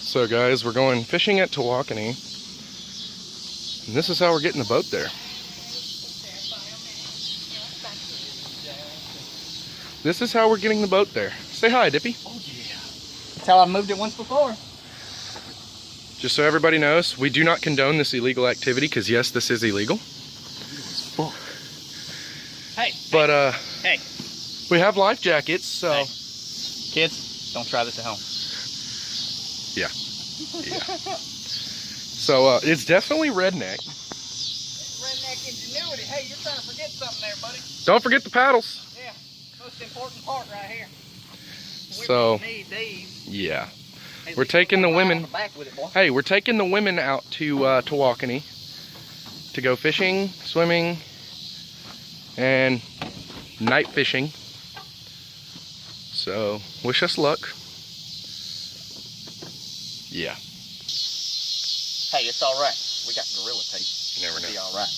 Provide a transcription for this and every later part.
So guys, we're going fishing at Tawakoni, and this is how we're getting the boat there. This is how we're getting the boat there. Say hi, Dippy. Oh yeah. That's how I've moved it once before. Just so everybody knows, we do not condone this illegal activity, because yes, this is illegal. Hey. But hey. We have life jackets, so. Hey. Kids, don't try this at home. Yeah. So it's definitely redneck. It's redneck ingenuity. Hey, you're trying to forget something there, buddy. Don't forget the paddles. Yeah, most important part right here. So, yeah. Hey, we're taking the women. Hey, we're taking the women out to Tawakoni to go fishing, swimming, and night fishing. So, wish us luck. Yeah. Hey, it's all right. We got gorilla tape. You never know. It'll be all right.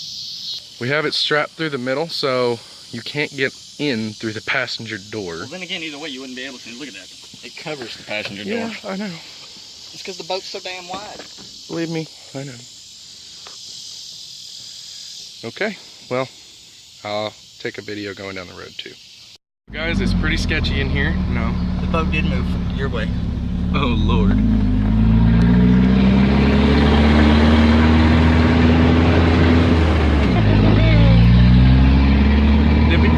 We have it strapped through the middle, so you can't get in through the passenger door. Well, then again, either way, you wouldn't be able to. Look at that. It covers the passenger door. Yeah, I know. It's because the boat's so damn wide. Believe me, I know. Okay, well, I'll take a video going down the road too. Guys, it's pretty sketchy in here. No. The boat did move your way. Oh, Lord. Dippy,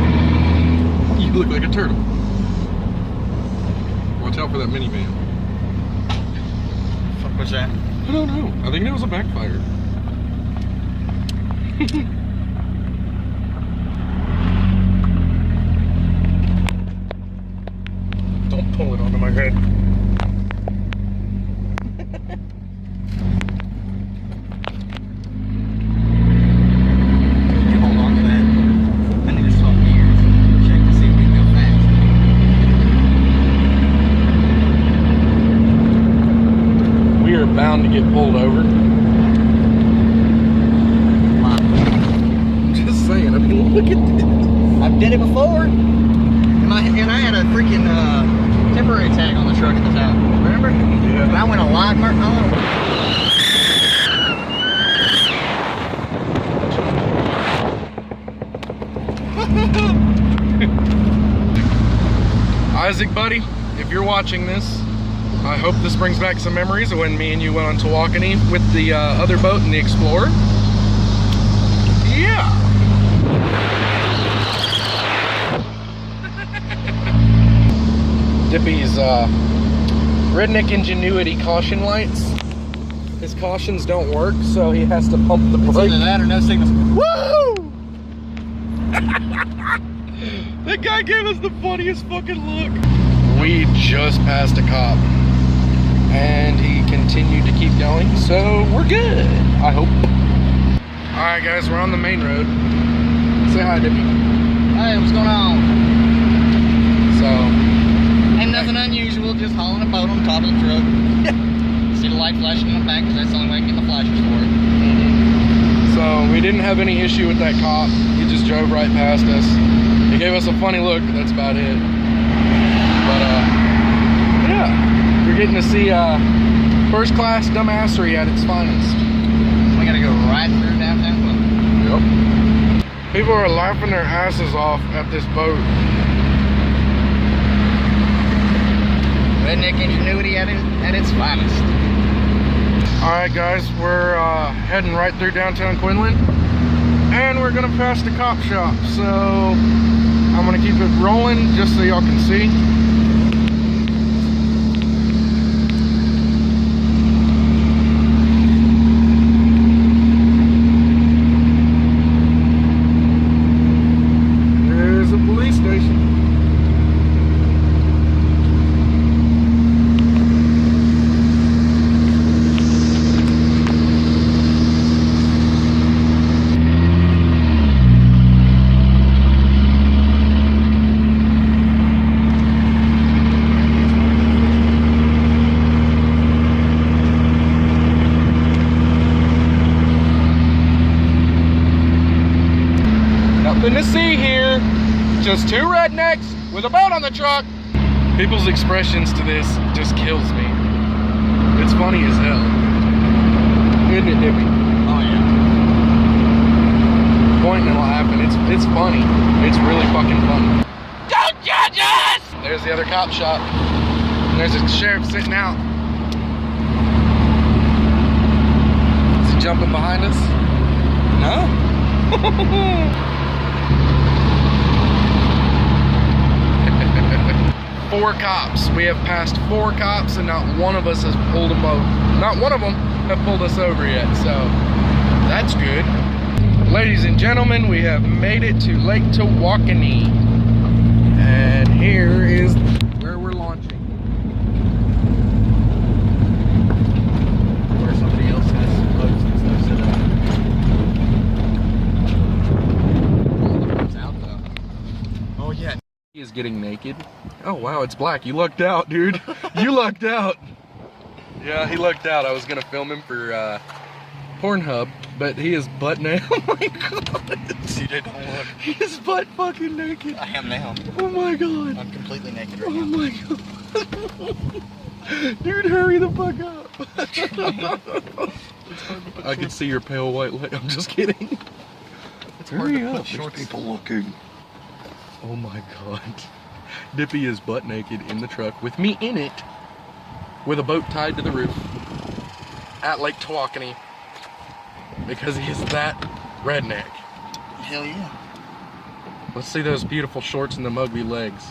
you look like a turtle. Watch out for that minivan. Fuck was that? I don't know. I think it was a backfire. Don't pull it onto my head. You hold on to that. I need to swap gears. Check to see if we can go fast. We are bound to get pulled over. Just saying, I mean, look at this. I've did it before. And I had a freaking temporary tag on the truck at the time. Remember? Yeah. And I went a lot more. Isaac, buddy, if you're watching this, I hope this brings back some memories of when me and you went on Tawakoni with the other boat and the Explorer. Yeah. Dippy's redneck ingenuity caution lights. His cautions don't work, so he has to pump the It's brake. either that or no signals. Woo! That guy gave us the funniest fucking look. We just passed a cop, and he continued to keep going, so we're good, I hope. Alright guys, we're on the main road. Say hi, Dippy. Hey, what's going on? So, Ain't nothing unusual, just hauling a boat on top of the truck. See the light flashing in the back, because that's the only way I can get the flashers for it. So we didn't have any issue with that cop. He just drove right past us. He gave us a funny look, but that's about it. But yeah, you're getting to see first class dumbassery at its finest. We gotta go right through downtown. Yep. People are laughing their asses off at this boat. Redneck ingenuity at its finest. Alright guys, we're heading right through downtown Quinlan, and we're gonna pass the cop shop, so I'm gonna keep it rolling just so y'all can see. There's a police station. Nothing to see here. Just two rednecks with a boat on the truck. People's expressions to this just kills me. It's funny. funny as hell. Isn't it, Dippy? Oh yeah. Pointing and laughing. It's funny. It's really fucking funny. Don't judge us! There's the other cop shop. And there's a sheriff sitting out. Is he jumping behind us? No? 4 cops. We have passed 4 cops and not one of us has pulled them over. Not one of them have pulled us over yet, so that's good. Ladies and gentlemen, we have made it to Lake Tawakoni. And here is where we're launching. Where somebody else has boats and stuff set up. All the boats out though. Oh yeah. He is getting naked. Oh wow, it's black. You lucked out, dude. You lucked out. Yeah, he lucked out. I was gonna film him for Pornhub, but he is butt naked. Oh my god. CJ, don't look. He is butt fucking naked. I am now. Oh my god. I'm completely naked right Oh now. my god. Dude, hurry the fuck up. I can see your pale white leg. I'm just kidding. It's hard to put There's shorts. people looking. Oh my god. Dippy is butt naked in the truck with me in it, with a boat tied to the roof at Lake Tawakoni, because he is that redneck. Hell yeah. Let's see those beautiful shorts and the muggy legs.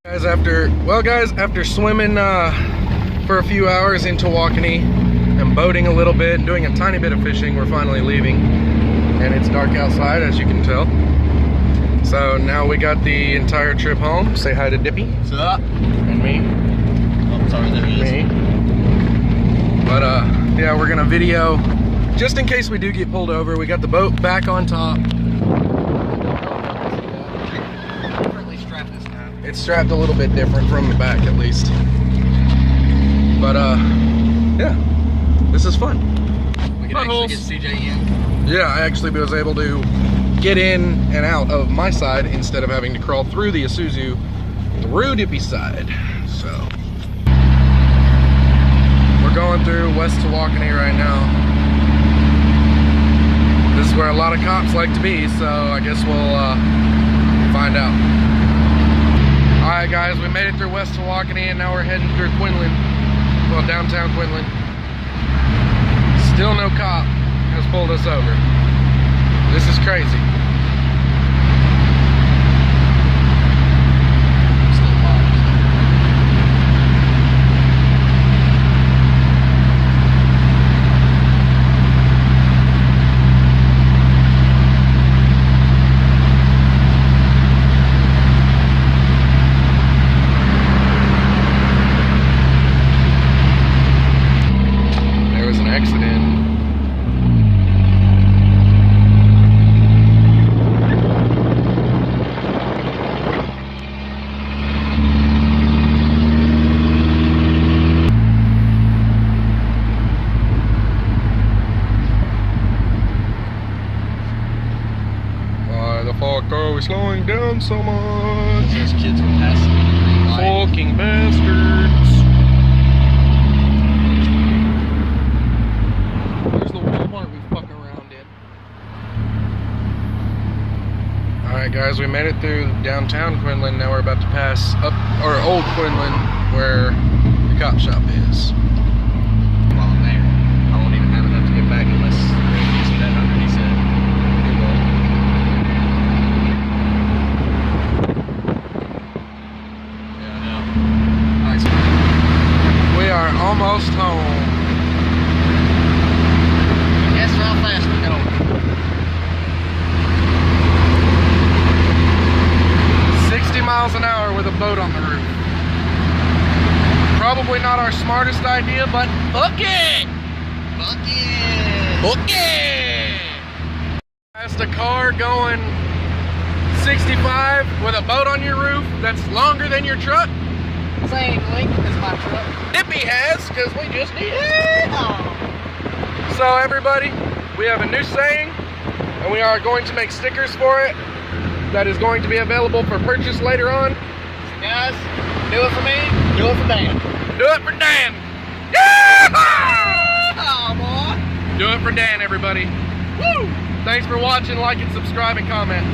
Guys, after swimming for a few hours in Tawakoni and boating a little bit and doing a tiny bit of fishing, we're finally leaving. And it's dark outside, as you can tell. So now we got the entire trip home. Say hi to Dippy. What's up? And me. Oh, sorry, there he is. Me. But yeah, we're gonna video, just in case we do get pulled over. We got the boat back on top. Differently strapped this time. It's strapped a little bit different from the back, at least. But yeah, this is fun. We can actually get CJ in. Yeah, I actually was able to get in and out of my side instead of having to crawl through the Isuzu through Dippy's side. So we're going through West Tawakoni right now. This is where a lot of cops like to be, so I guess we'll find out. Alright guys, we made it through West Tawakoni and now we're heading through Quinlan. Well, downtown Quinlan. Still no cop has pulled us over. This is crazy. There was an accident. Fuck are we slowing down so much? There's kids with passing the green light. Fucking bastards. There's the Walmart we fuck around in. Alright guys, we made it through downtown Quinlan. Now we're about to pass up, or old Quinlan, where the cop shop is. While I'm there, I won't even have enough to get back unless Ray gives me that 100 he said. We are almost home. Guess how fast we're going. 60 miles an hour with a boat on the roof. Probably not our smartest idea, but fuck it! Fuck yeah! Fuck it! Past a car going 65 with a boat on your roof that's longer than your truck. Same length as my truck. Dippy has, because we just did it. So everybody, we have a new saying, and we are going to make stickers for it that is going to be available for purchase later on. Guys, do it for me, do it for Dan. Do it for Dan. Yeah! Oh, boy. Do it for Dan, everybody. Woo! Thanks for watching, like, and subscribe, and comment.